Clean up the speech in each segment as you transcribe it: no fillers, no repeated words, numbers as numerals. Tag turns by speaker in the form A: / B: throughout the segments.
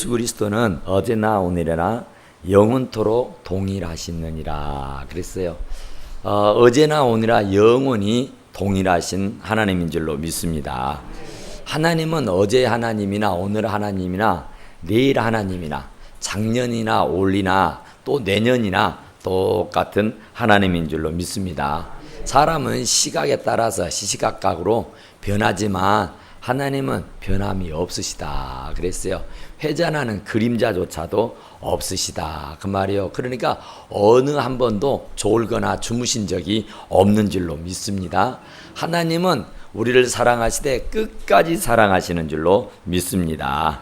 A: 예수 그리스도는 어제나 오늘이나 영원토록 동일하시느니라 그랬어요. 어제나 오늘이나 영원히 동일하신 하나님인 줄로 믿습니다. 하나님은 어제 하나님이나 오늘 하나님이나 내일 하나님이나 작년이나 올리나 또 내년이나 똑같은 하나님인 줄로 믿습니다. 사람은 시각에 따라서 시시각각으로 변하지만 하나님은 변함이 없으시다 그랬어요. 회전하는 그림자조차도 없으시다 그 말이에요. 그러니까 어느 한 번도 졸거나 주무신 적이 없는 줄로 믿습니다. 하나님은 우리를 사랑하시되 끝까지 사랑하시는 줄로 믿습니다.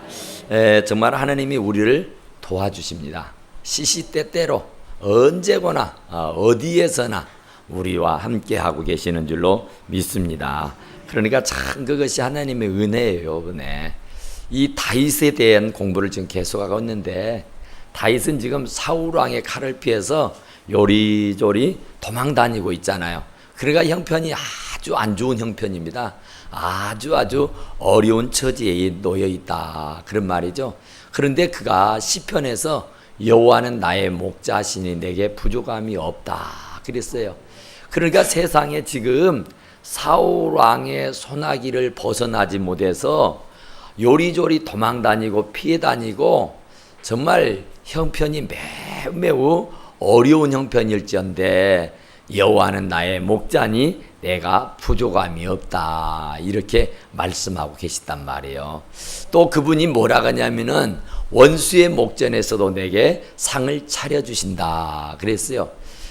A: 정말 하나님이 우리를 도와주십니다. 시시때때로 언제거나 어디에서나 우리와 함께 하고 계시는 줄로 믿습니다. 그러니까 참 그것이 하나님의 은혜예요. 은혜. 이 다윗에 대한 공부를 지금 계속하고 있는데, 다윗은 지금 사울 왕의 칼을 피해서 요리조리 도망 다니고 있잖아요. 그러니까 형편이 아주 안 좋은 형편입니다. 아주 어려운 처지에 놓여 있다 그런 말이죠. 그런데 그가 시편에서 여호와는 나의 목자시니 내게 부족함이 없다 그랬어요. 그러니까 세상에 지금 사울 왕의 소나기를 벗어나지 못해서 요리조리 도망 다니고 피해 다니고 정말 형편이 매우 어려운 형편일지언데 여호와는 나의 목자니 내가 부족함이 없다 이렇게 말씀하고 계시단 말이에요. 또 그분이 뭐라 하냐면은 원수의 목전에서도 내게 상을 차려주신다 그랬어요.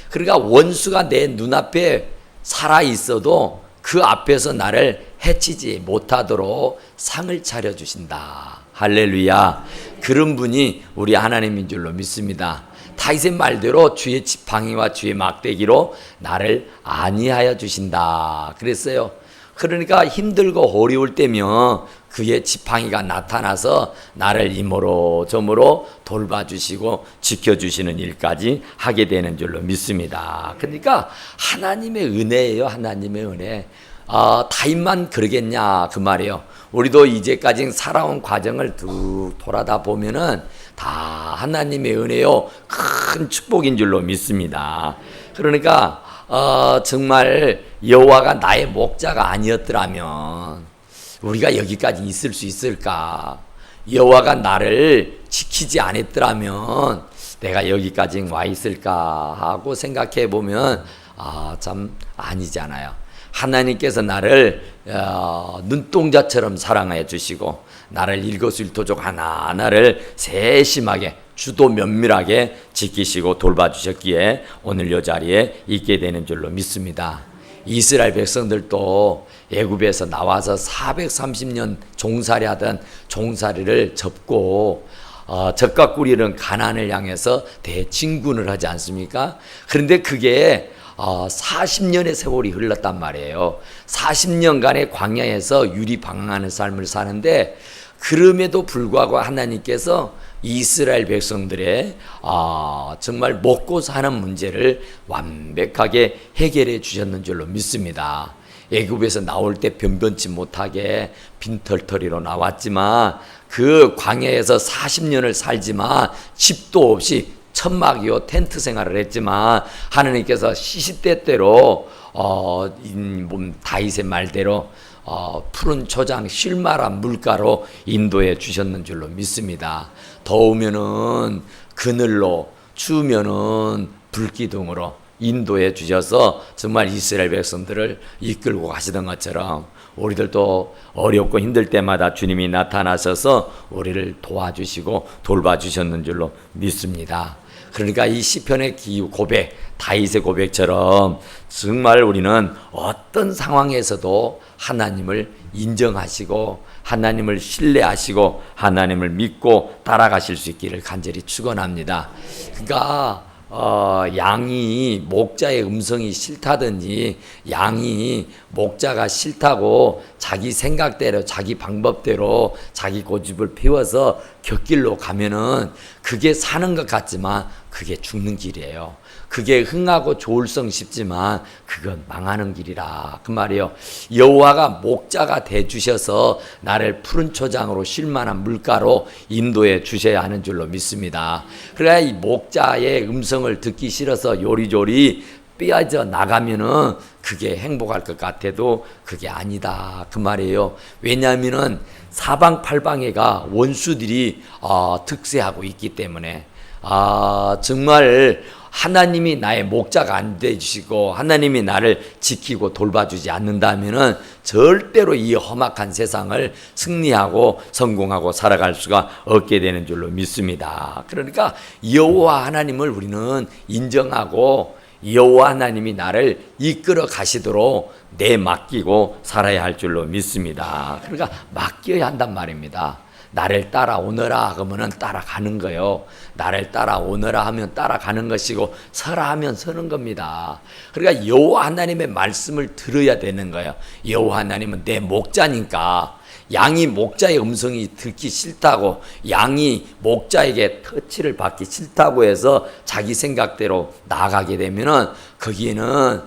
A: 그러니까 원수가 내 눈앞에 살아 있어도 그 앞에서 나를 해치지 못하도록 상을 차려주신다. 할렐루야. 그런 분이 우리 하나님인 줄로 믿습니다. 다윗의 말대로 주의 지팡이와 주의 막대기로 나를 안위하여 주신다 그랬어요. 그러니까 힘들고 어려울 때면 그의 지팡이가 나타나서 나를 이모로 저모로 돌봐주시고 지켜주시는 일까지 하게 되는 줄로 믿습니다. 그러니까 하나님의 은혜예요. 하나님의 은혜. 다윗만 그러겠냐 그 말이에요. 우리도 이제까지 살아온 과정을 쭉 돌아다 보면은 다 하나님의 은혜요 큰 축복인 줄로 믿습니다. 그러니까 정말 여호와가 나의 목자가 아니었더라면 우리가 여기까지 있을 수 있을까? 여호와가 나를 지키지 않았더라면 내가 여기까지 와 있을까 하고 생각해 보면 참 아니잖아요. 하나님께서 나를 눈동자처럼 사랑해 주시고 나를 일거수일투족 하나하나를 세심하게 주도 면밀하게 지키시고 돌봐주셨기에 오늘 이 자리에 있게 되는 줄로 믿습니다. 이스라엘 백성들도 애굽에서 나와서 430년 종살이하던 종살이를 접고 젖과 꿀이 흐르는 가나안을 향해서 대진군을 하지 않습니까? 그런데 그게 40년의 세월이 흘렀단 말이에요. 40년간의 광야에서 유리방황하는 삶을 사는데 그럼에도 불구하고 하나님께서 이스라엘 백성들의 정말 먹고 사는 문제를 완벽하게 해결해 주셨는 줄로 믿습니다. 애굽에서 나올 때 변변치 못하게 빈털터리로 나왔지만 그 광야에서 40년을 살지만 집도 없이 천막이요 텐트 생활을 했지만 하나님께서 시시때때로 다윗의 말대로 푸른 초장 실마란 물가로 인도해 주셨는 줄로 믿습니다. 더우면은 그늘로, 추우면은 불기둥으로 인도해 주셔서 정말 이스라엘 백성들을 이끌고 가시던 것처럼 우리들도 어렵고 힘들 때마다 주님이 나타나셔서 우리를 도와주시고 돌봐주셨는 줄로 믿습니다. 그러니까 이 시편의 고백, 다윗의 고백처럼 정말 우리는 어떤 상황에서도 하나님을 인정하시고 하나님을 신뢰하시고 하나님을 믿고 따라가실 수 있기를 간절히 축원합니다. 그러니까 양이 목자의 음성이 싫다든지 양이 목자가 싫다고 자기 생각대로 자기 방법대로 자기 고집을 피워서 곁길로 가면은 그게 사는 것 같지만 그게 죽는 길이에요. 그게 흥하고 좋을성 싶지만 그건 망하는 길이라 그 말이에요. 여호와가 목자가 돼 주셔서 나를 푸른 초장으로 쉴만한 물가로 인도해 주셔야 하는 줄로 믿습니다. 그래야 이 목자의 음성을 듣기 싫어서 요리조리 빼앗아 나가면은 그게 행복할 것 같아도 그게 아니다 그 말이에요. 왜냐하면은 사방팔방에가 원수들이 득세하고 있기 때문에 정말 하나님이 나의 목자가 안 되시고 하나님이 나를 지키고 돌봐주지 않는다면은 절대로 이 험악한 세상을 승리하고 성공하고 살아갈 수가 없게 되는 줄로 믿습니다. 그러니까 여호와 하나님을 우리는 인정하고 여호와 하나님이 나를 이끌어 가시도록 맡기고 살아야 할 줄로 믿습니다. 그러니까 맡겨야 한단 말입니다. 나를 따라오너라 그러면은 따라가는 거요. 나를 따라오너라 하면 따라가는 것이고 서라 하면 서는 겁니다. 그러니까 여호와 하나님의 말씀을 들어야 되는 거예요. 여호와 하나님은 내 목자니까 양이 목자의 음성이 듣기 싫다고 양이 목자에게 터치를 받기 싫다고 해서 자기 생각대로 나아가게 되면은 거기에는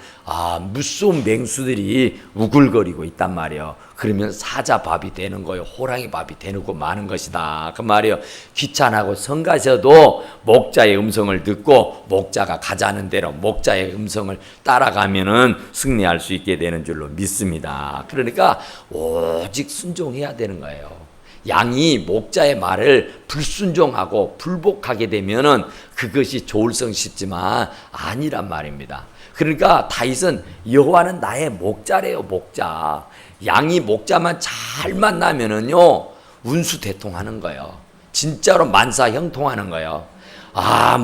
A: 무서운 맹수들이 우글거리고 있단 말이에요. 그러면 사자밥이 되는 거예요. 호랑이 밥이 되고 마는 것이다 그 말이에요. 귀찮아고 성 가셔도 목자의 음성을 듣고 목자가 가자는 대로 목자의 음성을 따라가면은 승리할 수 있게 되는 줄로 믿습니다. 그러니까 오직 순종해야 되는 거예요. 양이 목자의 말을 불순종하고 불복하게 되면은 그것이 좋을성 싶지만 아니란 말입니다. 그러니까 다윗은 여호와는 나의 목자래요. 목자. 양이 목자만 잘 만나면은요 운수 대통하는 거예요. 진짜로 만사 형통하는 거예요.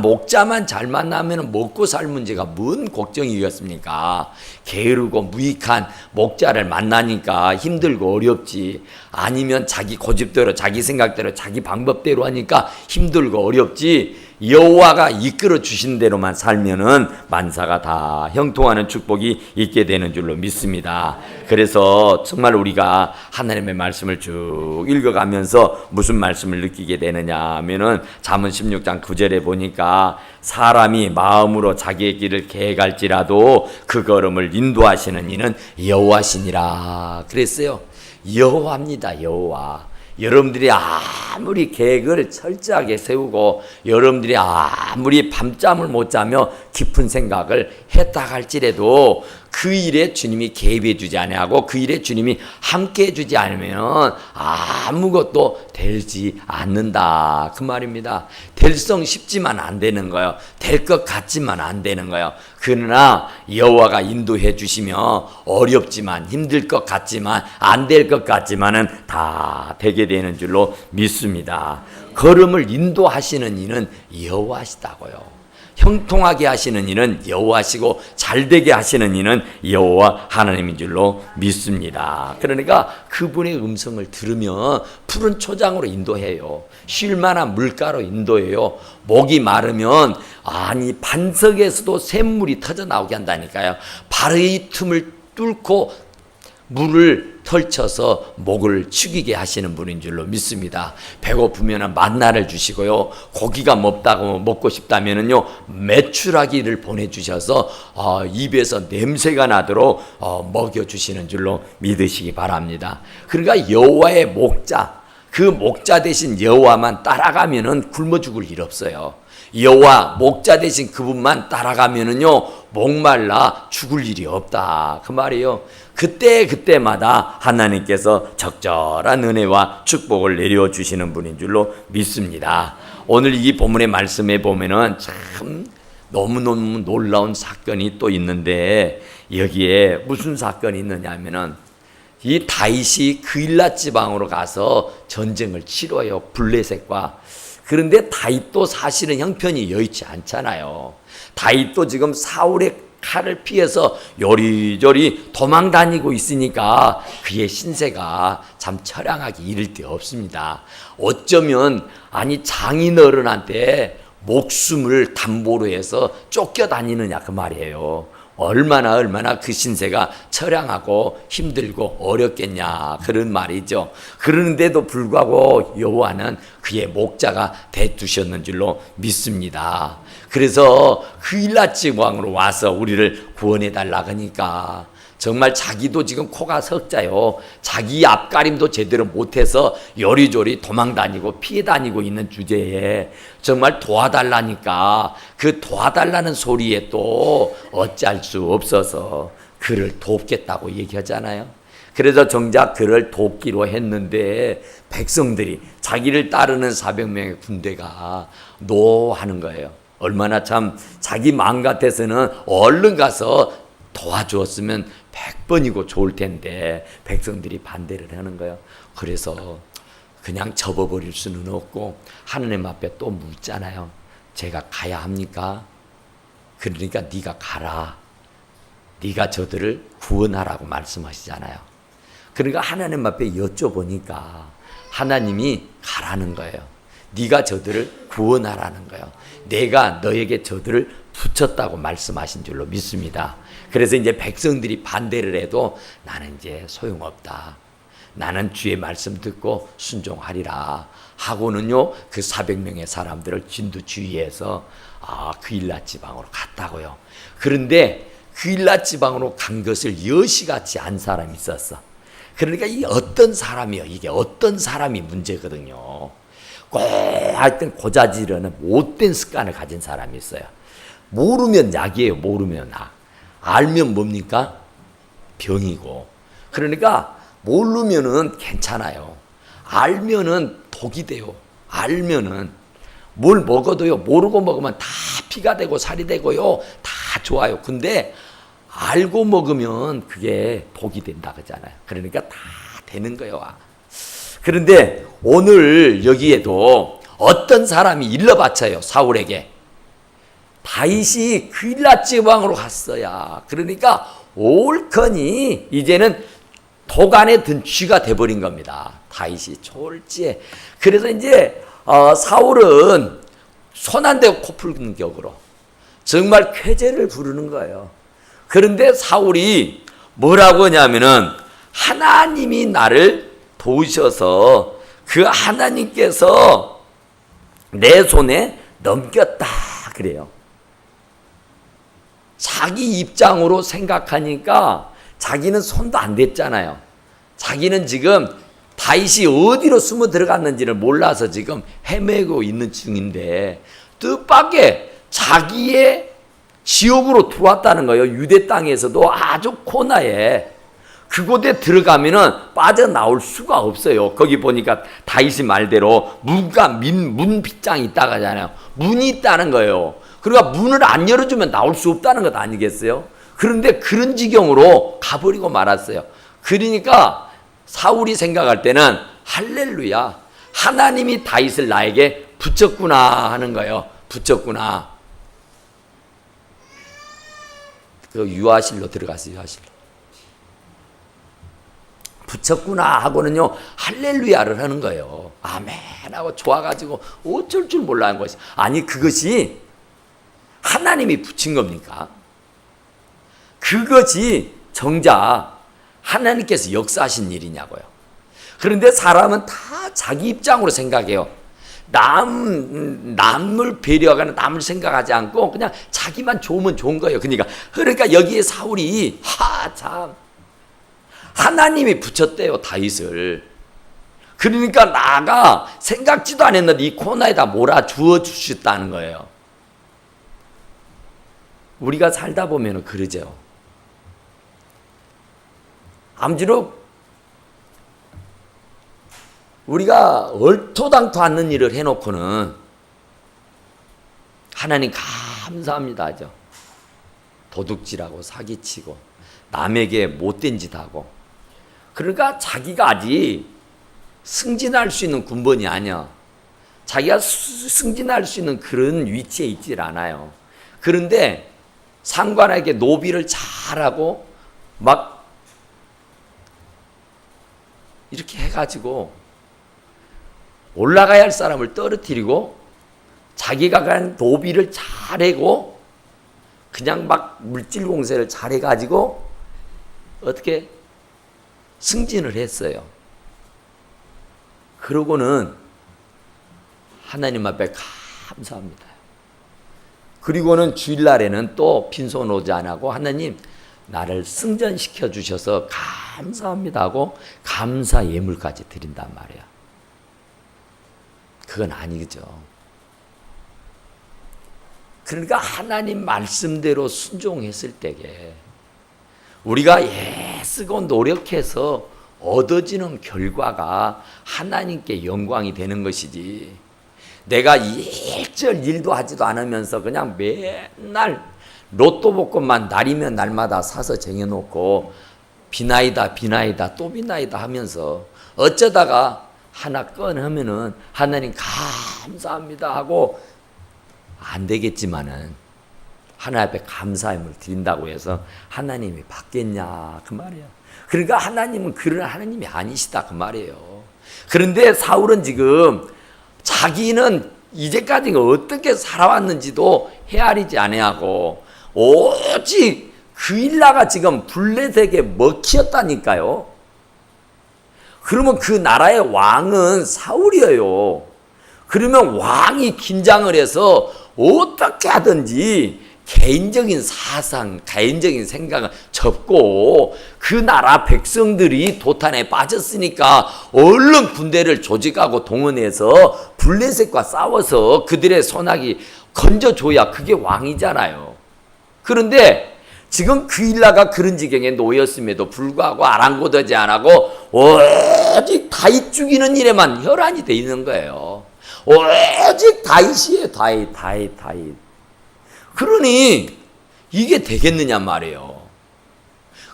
A: 목자만 잘 만나면 먹고 살 문제가 뭔 걱정이겠습니까? 게으르고 무익한 목자를 만나니까 힘들고 어렵지. 아니면 자기 고집대로 자기 생각대로 자기 방법대로 하니까 힘들고 어렵지. 여호와가 이끌어 주신 대로만 살면은 만사가 다 형통하는 축복이 있게 되는 줄로 믿습니다. 그래서 정말 우리가 하나님의 말씀을 쭉 읽어가면서 무슨 말씀을 느끼게 되느냐 하면은 잠언 16장 9절에 보니까 사람이 마음으로 자기의 길을 계획할지라도 그 걸음을 인도하시는 이는 여호와시니라 그랬어요. 여호와입니다. 여호와. 여러분들이 아무리 계획을 철저하게 세우고 여러분들이 아무리 밤잠을 못 자며 깊은 생각을 했다 할지라도 그 일에 주님이 개입해 주지 아니하고 그 일에 주님이 함께 해 주지 않으면 아무것도 되지 않는다 그 말입니다. 될성 싶지만 안 되는 거예요. 될 것 같지만 안 되는 거예요. 그러나 여호와가 인도해 주시면 어렵지만 힘들 것 같지만 안 될 것 같지만은 다 되게 되는 줄로 믿습니다. 걸음을 인도하시는 이는 여호와시다고요. 형통하게 하시는 이는 여호와시고 잘되게 하시는 이는 여호와 하나님인 줄로 믿습니다. 그러니까 그분의 음성을 들으면 푸른 초장으로 인도해요. 쉴만한 물가로 인도해요. 목이 마르면 반석에서도 샘물이 터져 나오게 한다니까요. 바위 틈을 뚫고 물을 펼쳐서 목을 축이게 하시는 분인 줄로 믿습니다. 배고프면 만나를 주시고요. 고기가 먹고 싶다면은요 메추라기를 보내주셔서 입에서 냄새가 나도록 먹여주시는 줄로 믿으시기 바랍니다. 그러니까 여호와의 목자, 그 목자 대신 여호와만 따라가면은 굶어 죽을 일 없어요. 여호와 목자 대신 그분만 따라가면은요 목말라 죽을 일이 없다 그 말이에요. 그때마다 하나님께서 적절한 은혜와 축복을 내려주시는 분인 줄로 믿습니다. 오늘 이 본문의 말씀에 보면은 참 너무너무 놀라운 사건이 또 있는데 여기에 무슨 사건이 있느냐 하면은 이 다윗이 그일랏 지방으로 가서 전쟁을 치러요. 블레셋과. 그런데 다윗도 사실은 형편이 여의치 않잖아요. 다윗도 지금 사울의 칼을 피해서 요리조리 도망 다니고 있으니까 그의 신세가 참 처량하기 이를 데 없습니다. 어쩌면 장인어른한테 목숨을 담보로 해서 쫓겨다니느냐 그 말이에요. 얼마나 그 신세가 처량하고 힘들고 어렵겠냐 그런 말이죠. 그러는데도 불구하고 여호와는 그의 목자가 되주셨는 줄로 믿습니다. 그래서 그 일라지 왕으로 와서 우리를 구원해 달라 하니까 정말 자기도 지금 코가 석자요. 자기 앞가림도 제대로 못해서 요리조리 도망다니고 피해 다니고 있는 주제에 정말 도와달라니까 그 도와달라는 소리에 또 어찌할 수 없어서 그를 돕겠다고 얘기하잖아요. 그래서 정작 그를 돕기로 했는데 백성들이 자기를 따르는 400명의 군대가 노하는 거예요. 얼마나 참 자기 마음 같아서는 얼른 가서 도와주었으면 100번이고 좋을 텐데 백성들이 반대를 하는 거예요. 그래서 그냥 접어버릴 수는 없고 하나님 앞에 또 묻잖아요. 제가 가야 합니까? 그러니까 네가 가라. 네가 저들을 구원하라고 말씀하시잖아요. 그러니까 하나님 앞에 여쭤보니까 하나님이 가라는 거예요. 네가 저들을 구원하라는 거예요. 내가 너에게 저들을 붙였다고 말씀하신 줄로 믿습니다. 그래서 이제 백성들이 반대를 해도 나는 이제 소용없다. 나는 주의 말씀 듣고 순종하리라 하고는요, 그 400명의 사람들을 진두지휘해서 그 일라 지방으로 갔다고요. 그런데 그 일라 지방으로 간 것을 여시같이 안 사람이 있었어. 그러니까 이 어떤 사람이요, 이게 어떤 사람이 문제거든요. 꼭 하여튼 고자지르는 못된 습관을 가진 사람이 있어요. 모르면 약이에요. 모르면 약. 알면 뭡니까? 병이고. 그러니까 모르면은 괜찮아요. 알면은 독이 돼요. 알면은 뭘 먹어도요, 모르고 먹으면 다 피가 되고 살이 되고요, 다 좋아요. 근데 알고 먹으면 그게 독이 된다 그러잖아요. 그러니까 다 되는 거예요. 그런데 오늘 여기에도 어떤 사람이 일러 바쳐요. 사울에게. 다윗이 그일라 지방으로 갔어야. 그러니까 옳거니 이제는 도간에 든 쥐가 돼버린 겁니다. 다윗이 졸지에. 그래서 이제 사울은 손 안 대고 코 풀는 격으로 정말 쾌재를 부르는 거예요. 그런데 사울이 뭐라고 하냐면은 하나님이 나를 도우셔서 그 하나님께서 내 손에 넘겼다 그래요. 자기 입장으로 생각하니까 자기는 손도 안 댔잖아요. 자기는 지금 다윗이 어디로 숨어 들어갔는지를 몰라서 지금 헤매고 있는 중인데 뜻밖의 자기의 지옥으로 들어왔다는 거예요. 유대 땅에서도 아주 코나에 그곳에 들어가면은 빠져나올 수가 없어요. 거기 보니까 다윗이 말대로 문 빗장이 있다고 하잖아요. 문이 있다는 거예요. 그러니까 문을 안 열어주면 나올 수 없다는 것 아니겠어요? 그런데 그런 지경으로 가버리고 말았어요. 그러니까 사울이 생각할 때는 할렐루야, 하나님이 다윗을 나에게 붙였구나 하는 거예요. 붙였구나. 그 유아실로 들어갔어요. 유아실로. 붙였구나 하고는요, 할렐루야를 하는 거예요. 아멘 하고 좋아가지고 어쩔 줄 몰라 하는 것이. 아니, 그것이 하나님이 붙인 겁니까? 그것이 정작 하나님께서 역사하신 일이냐고요. 그런데 사람은 다 자기 입장으로 생각해요. 남을 배려하거나 남을 생각하지 않고 그냥 자기만 좋으면 좋은 거예요. 그러니까 여기에 사울이 참 하나님이 붙였대요, 다윗을. 그러니까 나가 생각지도 않았는데 이 코너에다 몰아주어 주셨다는 거예요. 우리가 살다 보면 그러죠. 암지로 우리가 얼토당토 않는 일을 해놓고는 하나님 감사합니다 하죠. 도둑질하고 사기치고 남에게 못된 짓 하고. 그러니까 자기가 아직 승진할 수 있는 군번이 아니야. 자기가 승진할 수 있는 그런 위치에 있질 않아요. 그런데 상관에게 노비를 잘하고 막 이렇게 해가지고 올라가야 할 사람을 떨어뜨리고 자기가 간 노비를 잘하고 그냥 막 물질 공세를 잘해가지고 어떻게 승진을 했어요. 그러고는 하나님 앞에 감사합니다. 그리고는 주일날에는 또 빈손 오지 안 하고 하나님 나를 승전시켜 주셔서 감사합니다 하고 감사 예물까지 드린단 말이야. 그건 아니죠. 그러니까 하나님 말씀대로 순종했을 때에 우리가 애쓰고 노력해서 얻어지는 결과가 하나님께 영광이 되는 것이지, 내가 일절 일도 하지도 않으면서 그냥 맨날 로또 복권만 날이면 날마다 사서 쟁여놓고 비나이다 비나이다 또 비나이다 하면서 어쩌다가 하나 꺼내면은 하나님 감사합니다 하고 안 되겠지만은 하나님 앞에 감사함을 드린다고 해서 하나님이 받겠냐 그 말이에요. 그러니까 하나님은 그런 하나님이 아니시다 그 말이에요. 그런데 사울은 지금 자기는 이제까지 어떻게 살아왔는지도 헤아리지 아니하고 오직 그 일라가 지금 블레셋에게 먹히었다니까요. 그러면 그 나라의 왕은 사울이에요. 그러면 왕이 긴장을 해서 어떻게 하든지 개인적인 사상, 개인적인 생각을 접고 그 나라 백성들이 도탄에 빠졌으니까 얼른 군대를 조직하고 동원해서 블레셋과 싸워서 그들의 손아귀 건져줘야 그게 왕이잖아요. 그런데 지금 그 일라가 그런 지경에 놓였음에도 불구하고 아랑곳하지 않고 오직 다윗 죽이는 일에만 혈안이 돼 있는 거예요. 오직 다윗이에요. 다윗. 그러니 이게 되겠느냐 말이에요.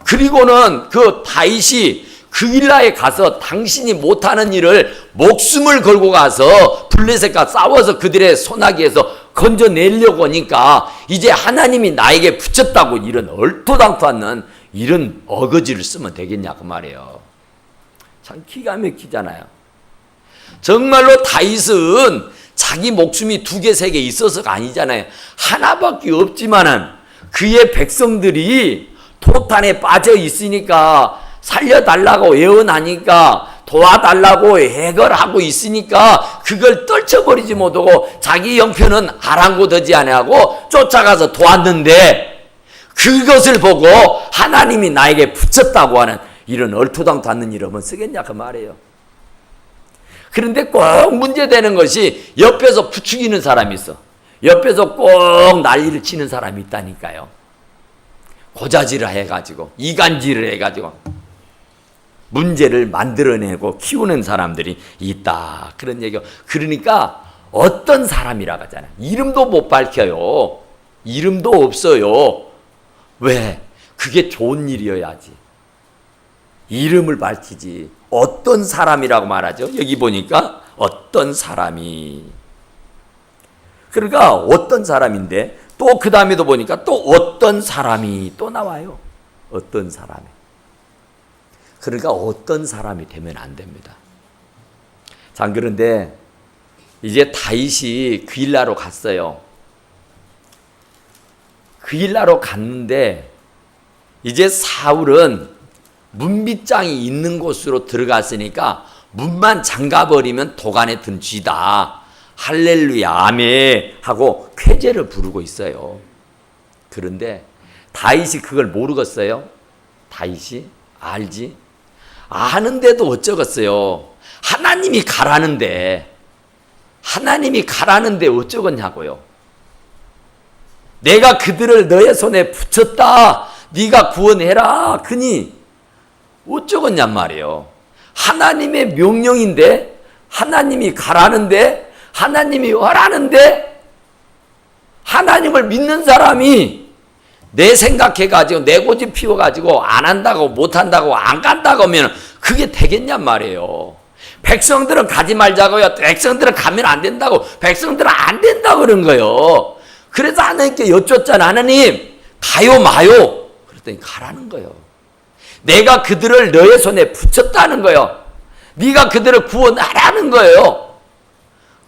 A: 그리고는 그 다윗이 그 일라에 가서 당신이 못하는 일을 목숨을 걸고 가서 블레셋과 싸워서 그들의 손아귀에서 건져내려고 하니까 이제 하나님이 나에게 붙였다고 이런 얼토당토 않는 이런 어거지를 쓰면 되겠냐 그 말이에요. 참 기가 막히잖아요. 정말로 다윗은 자기 목숨이 2개, 3개 있어서가 아니잖아요. 하나밖에 없지만은 그의 백성들이 도탄에 빠져 있으니까 살려달라고 예언하니까 도와달라고 해결하고 있으니까 그걸 떨쳐버리지 못하고 자기 형편은 아랑곳하지 아니하고 쫓아가서 도왔는데 그것을 보고 하나님이 나에게 붙였다고 하는 이런 얼토당토 않는 이름은 쓰겠냐 그 말이에요. 그런데 꼭 문제되는 것이 옆에서 부추기는 사람이 있어. 옆에서 꼭 난리를 치는 사람이 있다니까요. 고자질을 해가지고 이간질을 해가지고 문제를 만들어내고 키우는 사람들이 있다. 그런 얘기요. 그러니까 어떤 사람이라고 하잖아요. 이름도 못 밝혀요. 이름도 없어요. 왜? 그게 좋은 일이어야지. 이름을 밝히지. 어떤 사람이라고 말하죠? 여기 보니까 어떤 사람이. 그러니까 어떤 사람인데 또 그 다음에도 보니까 또 어떤 사람이 또 나와요. 어떤 사람이. 그러니까 어떤 사람이 되면 안 됩니다. 자, 그런데 이제 다윗이 그일라로 갔어요. 그일라로 갔는데 이제 사울은 문빗장이 있는 곳으로 들어갔으니까 문만 잠가버리면 도간에 든 쥐다. 할렐루야 아멘 하고 쾌제를 부르고 있어요. 그런데 다윗이 그걸 모르겠어요. 다윗이 알지? 아는데도 어쩌겠어요. 하나님이 가라는데 어쩌겠냐고요. 내가 그들을 너의 손에 붙였다. 네가 구원해라. 그니 어쩌겠냔 말이에요. 하나님의 명령인데 하나님이 가라는데 하나님이 하라는데 하나님을 믿는 사람이 내 생각해가지고 내 고집 피워가지고 안 한다고 못한다고 안 간다고 하면 그게 되겠냔 말이에요. 백성들은 가지 말자고요. 백성들은 가면 안 된다고. 백성들은 안 된다고 그런 거예요. 그래서 하나님께 여쭙잖아. 하나님 가요 마요. 그랬더니 가라는 거예요. 내가 그들을 너의 손에 붙였다는 거예요. 네가 그들을 구원하라는 거예요.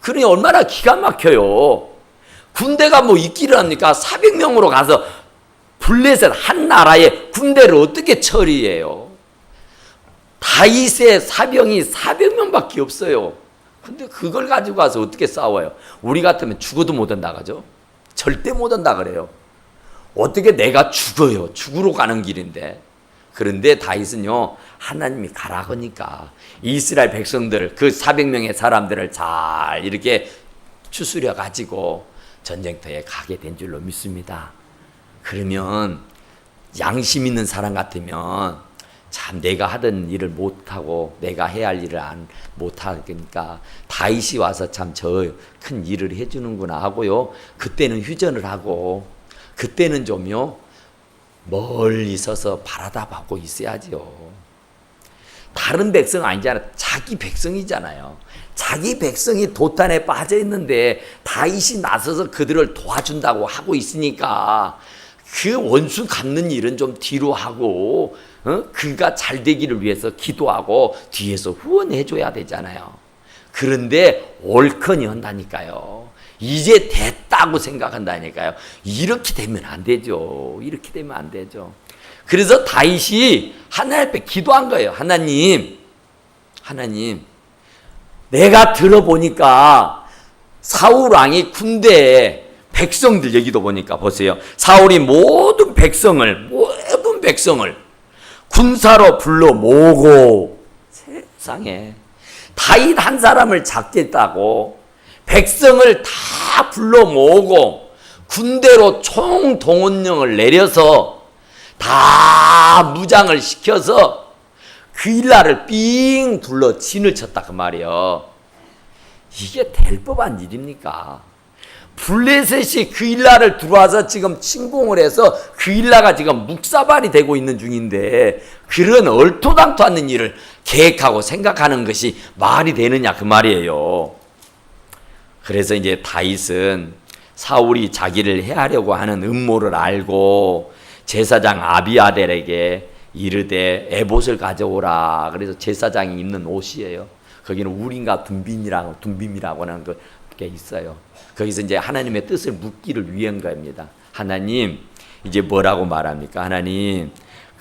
A: 그러니 얼마나 기가 막혀요. 군대가 뭐 있기를 합니까? 400명으로 가서 블레셋 한 나라의 군대를 어떻게 처리해요? 다윗의 사병이 400명밖에 없어요. 근데 그걸 가지고 와서 어떻게 싸워요? 우리 같으면 죽어도 못 한다 그러죠? 절대 못 한다 그래요. 어떻게 내가 죽어요? 죽으러 가는 길인데. 그런데 다윗은요, 하나님이 가라 하니까 이스라엘 백성들, 그 400명의 사람들을 잘 이렇게 추스려 가지고 전쟁터에 가게 된 줄로 믿습니다. 그러면 양심 있는 사람 같으면 참 내가 하던 일을 못하고 내가 해야 할 일을 못하니까 다윗이 와서 참 저 큰 일을 해주는구나 하고요. 그때는 휴전을 하고 그때는 좀요 멀리 서서 바라다 보고 있어야죠. 다른 백성 아니잖아요. 자기 백성이잖아요. 자기 백성이 도탄에 빠져 있는데 다윗이 나서서 그들을 도와준다고 하고 있으니까 그 원수 갚는 일은 좀 뒤로 하고 그가 잘 되기를 위해서 기도하고 뒤에서 후원해줘야 되잖아요. 그런데 옳거니 한다니까요. 이제 됐다고 생각한다니까요. 이렇게 되면 안 되죠. 이렇게 되면 안 되죠. 그래서 다윗이 하나님 앞에 기도한 거예요. 하나님, 내가 들어보니까 사울 왕이 군대에 백성들 얘기도 보니까 보세요. 사울이 모든 백성을 군사로 불러 모으고 세상에 다윗 한 사람을 잡겠다고 백성을 다 불러 모으고 군대로 총동원령을 내려서 다 무장을 시켜서 그일라를 삥 둘러 진을 쳤다 그 말이에요. 이게 될 법한 일입니까? 블레셋이 그일라를 들어와서 지금 침공을 해서 그일라가 지금 묵사발이 되고 있는 중인데 그런 얼토당토 않는 일을 계획하고 생각하는 것이 말이 되느냐 그 말이에요. 그래서 이제 다윗은 사울이 자기를 해하려고 하는 음모를 알고 제사장 아비아델에게 이르되 에봇을 가져오라. 그래서 제사장이 입는 옷이에요. 거기는 우림과 둠빔이라고 하는 게 있어요. 거기서 이제 하나님의 뜻을 묻기를 위한 겁니다. 하나님, 이제 뭐라고 말합니까? 하나님,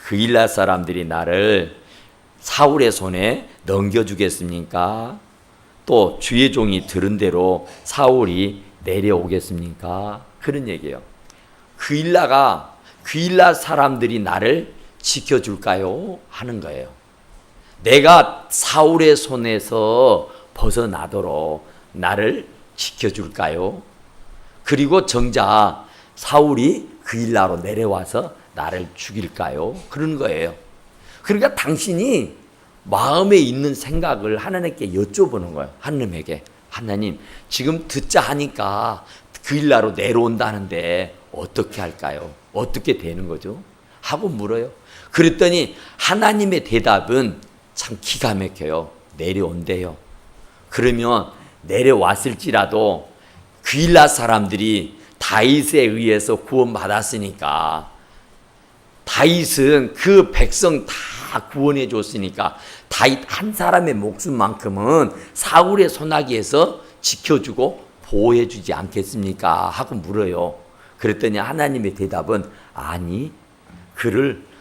A: 그일라 사람들이 나를 사울의 손에 넘겨주겠습니까? 또 주의 종이 들은 대로 사울이 내려오겠습니까? 그런 얘기예요. 그일라 사람들이 나를 지켜줄까요? 하는 거예요. 내가 사울의 손에서 벗어나도록 나를 지켜줄까요? 그리고 정작 사울이 그일라로 내려와서 나를 죽일까요? 그런 거예요. 그러니까 당신이 마음에 있는 생각을 하나님께 여쭤보는 거예요. 하나님에게. 하나님, 지금 듣자 하니까 그일라로 내려온다는데 어떻게 할까요? 어떻게 되는 거죠? 하고 물어요. 그랬더니 하나님의 대답은 참 기가 막혀요. 내려온대요. 그러면 내려왔을지라도 그일라 사람들이 다윗에 의해서 구원받았으니까 다윗은 그 백성 다 구원해 줬으니까 다윗 한 사람의 목숨만큼은 사울의 손아귀에서 지켜주고 보호해 주지 않겠습니까? 하고 물어요. 그랬더니 하나님의 대답은 아니,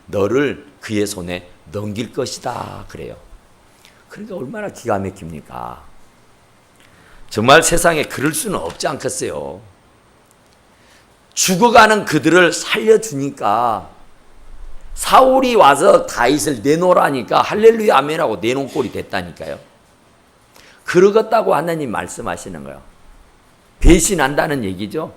A: 너를 그의 손에 넘길 것이다 그래요. 그러니까 얼마나 기가 막힙니까? 정말 세상에 그럴 수는 없지 않겠어요. 죽어가는 그들을 살려주니까 사울이 와서 다윗을 내놓으라니까 할렐루야 아멘하고 내놓은 꼴이 됐다니까요. 그러겠다고 하나님 말씀하시는 거예요. 배신한다는 얘기죠.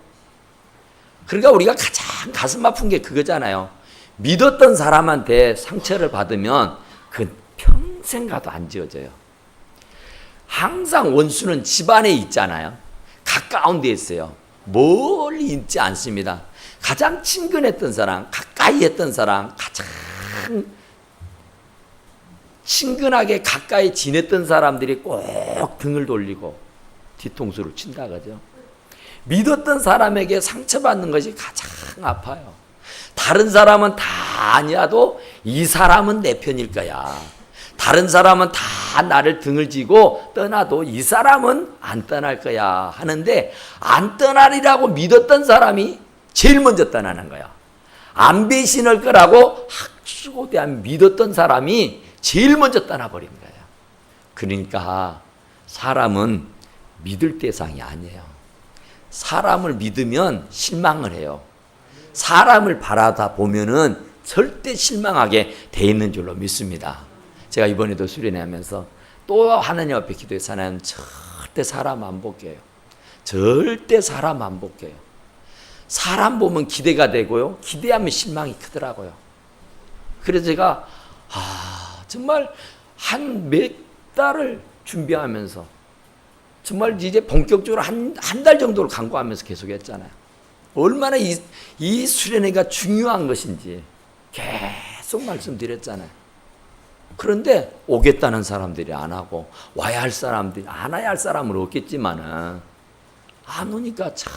A: 그러니까 우리가 가장 가슴 아픈 게 그거잖아요. 믿었던 사람한테 상처를 받으면 그 평생 가도 안 지워져요. 항상 원수는 집안에 있잖아요. 가까운 데 있어요. 멀리 있지 않습니다. 가장 친근했던 사람, 가까이 했던 사람, 가장 친근하게 가까이 지냈던 사람들이 꼭 등을 돌리고 뒤통수를 친다 그러죠. 믿었던 사람에게 상처받는 것이 가장 아파요. 다른 사람은 다 아니어도 이 사람은 내 편일 거야. 다른 사람은 다 나를 등을 지고 떠나도 이 사람은 안 떠날 거야 하는데 안 떠나리라고 믿었던 사람이 제일 먼저 떠나는 거야. 안 배신할 거라고 학수고대한 믿었던 사람이 제일 먼저 떠나버린 거예요. 그러니까 사람은 믿을 대상이 아니에요. 사람을 믿으면 실망을 해요. 사람을 바라다 보면은 절대 실망하게 돼 있는 줄로 믿습니다. 제가 이번에도 수련회 하면서 또 하나님 앞에 기도해서 하나님 절대 사람 안 볼게요. 절대 사람 안 볼게요. 사람 보면 기대가 되고요. 기대하면 실망이 크더라고요. 그래서 제가 정말 한 몇 달을 준비하면서 정말 이제 본격적으로 한 달 정도를 강구하면서 계속 했잖아요. 얼마나 이 수련회가 중요한 것인지 계속 말씀드렸잖아요. 그런데 오겠다는 사람들이 안 하고 와야 할 사람들이 안 와야 할 사람은 없겠지만은 안 오니까 참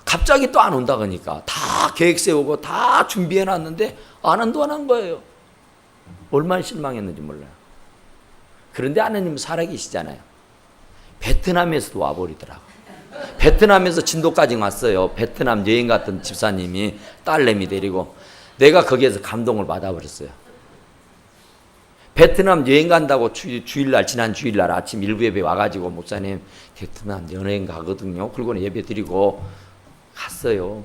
A: 갑자기 또 안 온다 그러니까 다 계획 세우고 다 준비해 놨는데 안 한다는 거예요. 얼마나 실망했는지 몰라요. 그런데 하나님은 살아계시잖아요. 베트남에서도 와버리더라고요. 베트남에서 진도까지 왔어요. 베트남 여행 갔던 집사님이 딸내미 데리고 내가 거기에서 감동을 받아버렸어요. 베트남 여행 간다고 주일날 지난 주일날 아침 일부 예배 와가지고 목사님 베트남 여행 가거든요. 그리고는 예배 드리고 갔어요.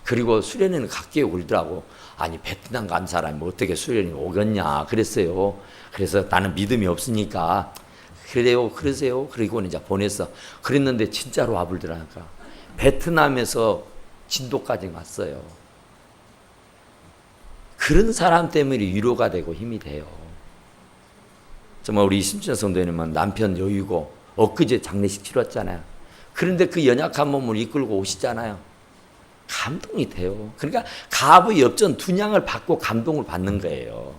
A: 그리고 수련회는 갈게요 그러더라고. 아니 베트남 간 사람이 어떻게 수련회 오겠냐 그랬어요. 그래서 나는 믿음이 없으니까 그래요 그러세요. 그리고는 이제 보냈어. 그랬는데 진짜로 와버리더라니까. 베트남에서 진도까지 갔어요. 그런 사람 때문에 위로가 되고 힘이 돼요. 정말 우리 심지어 성도님은 남편 여유고 엊그제 장례식 치렀잖아요. 그런데 그 연약한 몸을 이끌고 오시잖아요. 감동이 돼요. 그러니까 가부 엽전 둔양을 받고 감동을 받는 거예요.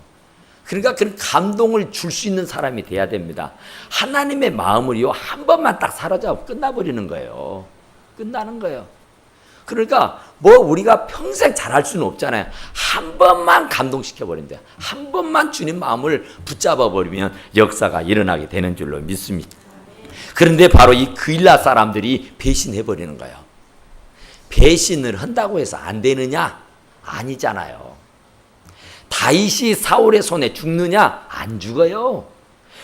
A: 그러니까 그 감동을 줄 수 있는 사람이 돼야 됩니다. 하나님의 마음을요 한 번만 딱 사로잡고 끝나버리는 거예요. 끝나는 거예요. 그러니까 뭐 우리가 평생 잘할 수는 없잖아요. 한 번만 감동시켜버린대요. 한 번만 주님 마음을 붙잡아버리면 역사가 일어나게 되는 줄로 믿습니다. 그런데 바로 이 그일라 사람들이 배신해버리는 거예요. 배신을 한다고 해서 안 되느냐? 아니잖아요. 다윗이 사울의 손에 죽느냐? 안 죽어요.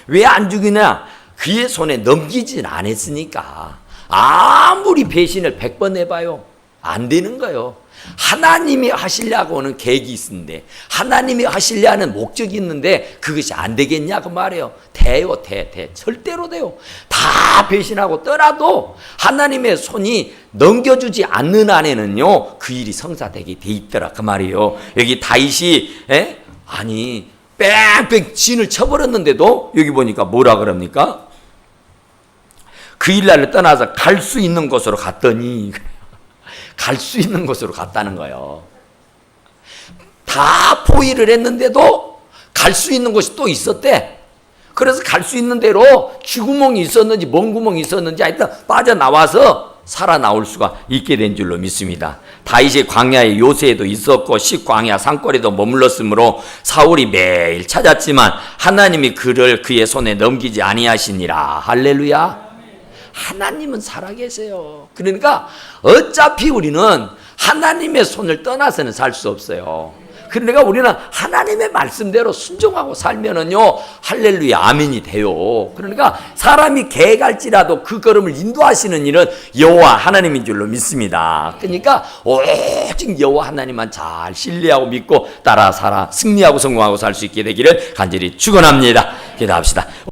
A: 왜 안 죽이냐? 그의 손에 넘기진 않았으니까. 아무리 배신을 100번 해봐요. 안 되는 거예요. 하나님이 하시려고는 계획이 있는데 하나님이 하시려는 목적이 있는데 그것이 안 되겠냐 그 말이에요. 돼요. 절대로 돼요. 다 배신하고 떠나도 하나님의 손이 넘겨주지 않는 한에는요 그 일이 성사되게 돼 있더라 그 말이에요. 여기 다윗이 아니 뺑뺑 진을 쳐버렸는데도 여기 보니까 뭐라 그럽니까? 그 일날을 떠나서 갈 수 있는 곳으로 갔더니 갈 수 있는 곳으로 갔다는 거예요. 다 포위를 했는데도 갈 수 있는 곳이 또 있었대. 그래서 갈 수 있는 대로 쥐구멍이 있었는지 먼 구멍이 있었는지 하여튼 빠져나와서 살아나올 수가 있게 된 줄로 믿습니다. 다윗이 광야에 요새에도 있었고 식광야 산골에도 머물렀으므로 사울이 매일 찾았지만 하나님이 그를 그의 손에 넘기지 아니하시니라. 할렐루야. 하나님은 살아계세요. 그러니까 어차피 우리는 하나님의 손을 떠나서는 살 수 없어요. 그러니까 우리는 하나님의 말씀대로 순종하고 살면은요 할렐루야 아멘이 돼요. 그러니까 사람이 개갈지라도 그 걸음을 인도하시는 일은 여호와 하나님인 줄로 믿습니다. 그러니까 오직 여호와 하나님만 잘 신뢰하고 믿고 따라 살아 승리하고 성공하고 살 수 있게 되기를 간절히 축원합니다. 기도합시다.